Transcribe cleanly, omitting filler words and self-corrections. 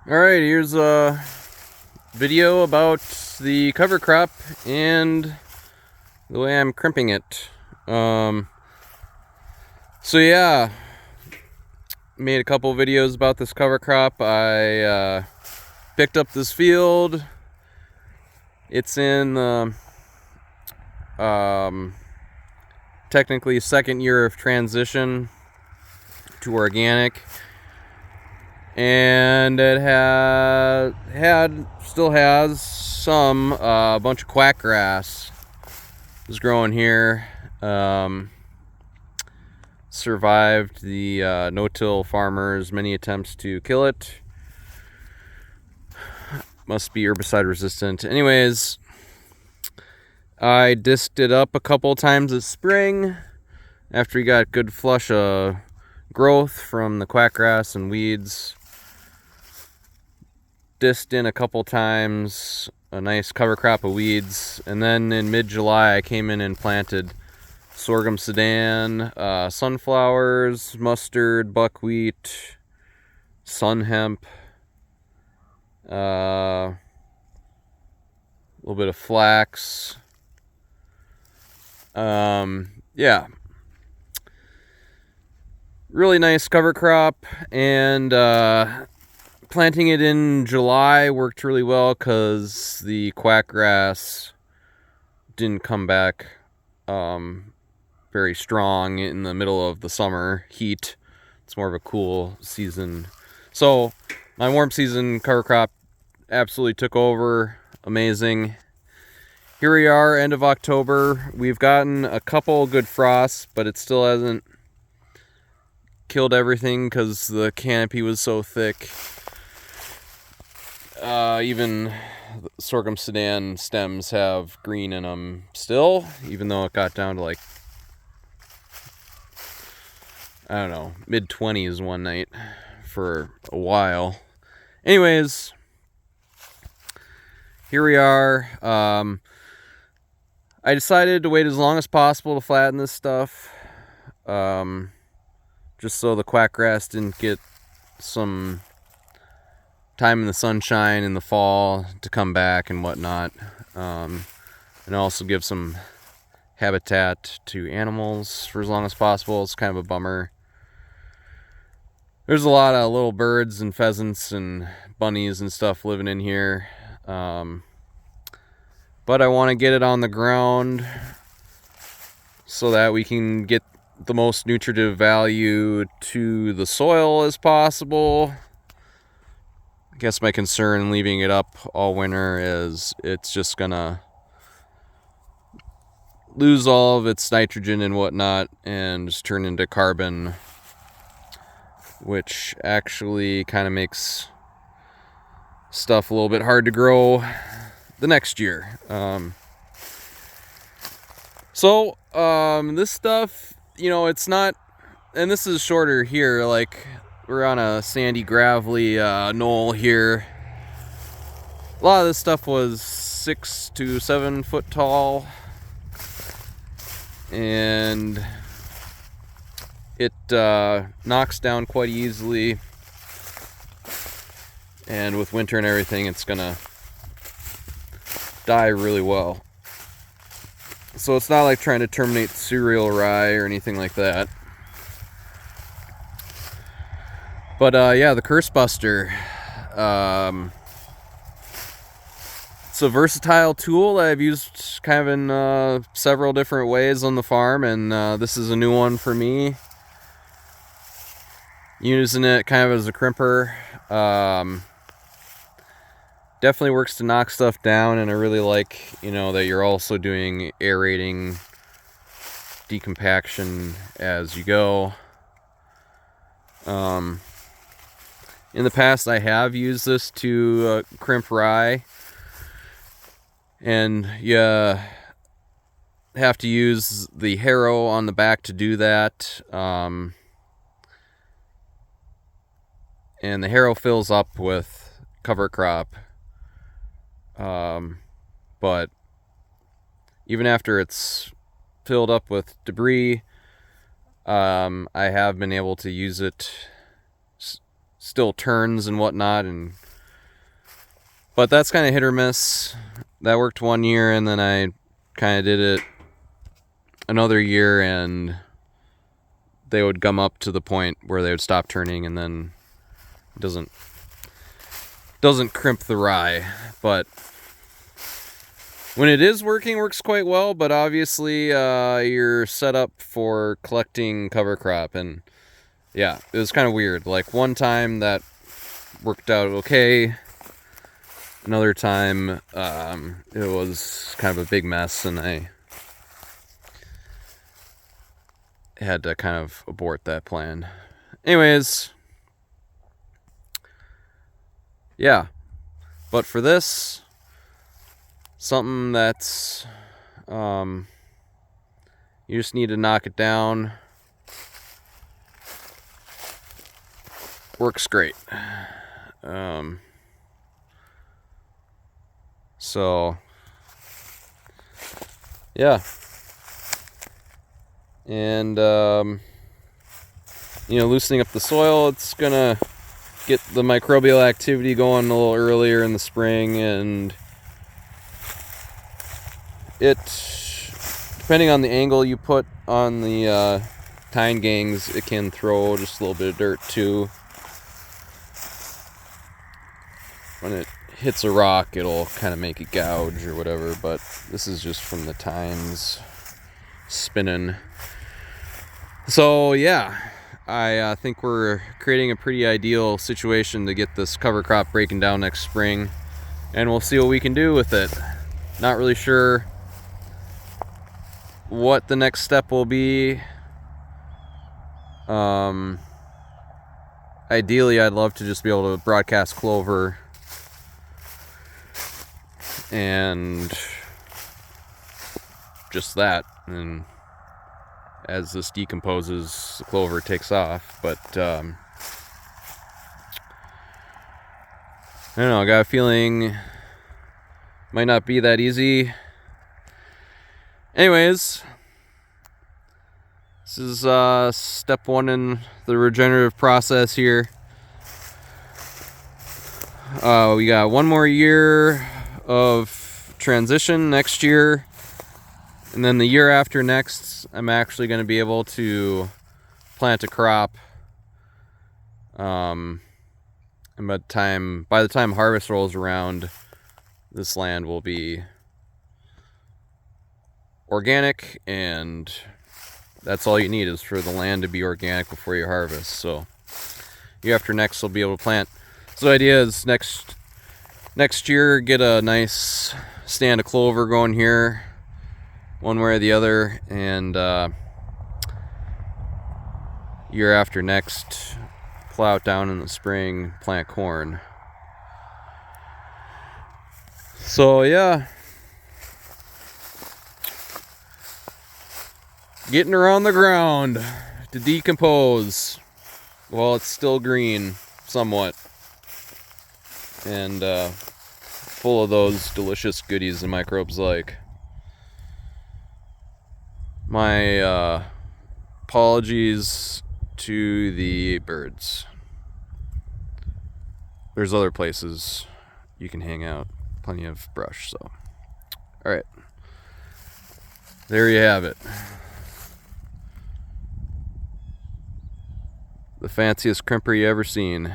Alright, here's a video about the cover crop and the way I'm crimping it. So yeah, made a couple videos about this cover crop. I picked up this field. It's in technically second year of transition to organic. And it still has some bunch of quackgrass was growing here. Survived the no-till farmers' many attempts to kill it. Must be herbicide resistant. Anyways, I disked it up a couple times this spring after we got good flush of growth from the quackgrass and weeds. Disked in a couple times, a nice cover crop of weeds, and then in mid-July I came in and planted sorghum sudan, sunflowers, mustard, buckwheat, sun hemp, a little bit of flax. Yeah, really nice cover crop, and planting it in July worked really well because the quackgrass didn't come back very strong in the middle of the summer heat. It's more of a cool season. So my warm season cover crop absolutely took over. Amazing. Here we are, end of October. We've gotten a couple good frosts, but it still hasn't killed everything because the canopy was so thick. Even sorghum sudan stems have green in them still, even though it got down to like, I don't know, mid-20s one night for a while. Anyways, here we are. I decided to wait as long as possible to flatten this stuff, just so the quackgrass didn't get some time in the sunshine in the fall to come back and whatnot, and also give some habitat to animals for as long as possible. It's kind of a bummer. There's a lot of little birds and pheasants and bunnies and stuff living in here, but I want to get it on the ground so that we can get the most nutritive value to the soil as possible. I guess my concern leaving it up all winter is it's just gonna lose all of its nitrogen and whatnot and just turn into carbon, which actually kind of makes stuff a little bit hard to grow the next year. This stuff, it's not, and this is shorter here, like we're on a sandy, gravelly knoll here. A lot of this stuff was 6 to 7 foot tall, and it knocks down quite easily. And with winter and everything, it's gonna die really well. So it's not like trying to terminate cereal rye or anything like that. But yeah, the crustbuster. It's a versatile tool that I've used kind of in several different ways on the farm, and this is a new one for me. Using it kind of as a crimper. Definitely works to knock stuff down, and I really like, that you're also doing aerating, decompaction as you go. In the past, I have used this to crimp rye, and you have to use the harrow on the back to do that. And the harrow fills up with cover crop. But even after it's filled up with debris, I have been able to use it, still turns and whatnot, and But that's kind of hit or miss. That worked 1 year, and then I kind of did it another year, and they would gum up to the point where they would stop turning, and then it doesn't crimp the rye. But when it is working, works quite well. But obviously, you're set up for collecting cover crop, and yeah, it was kind of weird. Like one time that worked out okay. Another time, it was kind of a big mess, and I had to kind of abort that plan. Anyways, yeah. But for this, something that's, you just need to knock it down. Works great. So, yeah. And, loosening up the soil, it's gonna get the microbial activity going a little earlier in the spring, and it, depending on the angle you put on the tine gangs, it can throw just a little bit of dirt too. When it hits a rock, it'll kind of make a gouge or whatever, but this is just from the tines spinning. So yeah, I think we're creating a pretty ideal situation to get this cover crop breaking down next spring, and we'll see what we can do with it. Not really sure what the next step will be. Ideally, I'd love to just be able to broadcast clover and just that, and as this decomposes, the clover takes off. But I don't know, I got a feeling it might not be that easy. Anyways, this is step 1 in the regenerative process here. We got 1 more year of transition next year, and then the year after next, I'm actually going to be able to plant a crop. And by the time harvest rolls around, this land will be organic, and that's all you need is for the land to be organic before you harvest. So year after next, we'll be able to plant. So the idea is next year, get a nice stand of clover going here, one way or the other, and year after next, plow it down in the spring, plant corn. So yeah, getting around the ground to decompose while it's still green somewhat, and full of those delicious goodies the microbes like. My apologies to the birds. There's other places you can hang out, plenty of brush. So all right, there you have it. The fanciest crimper you ever seen.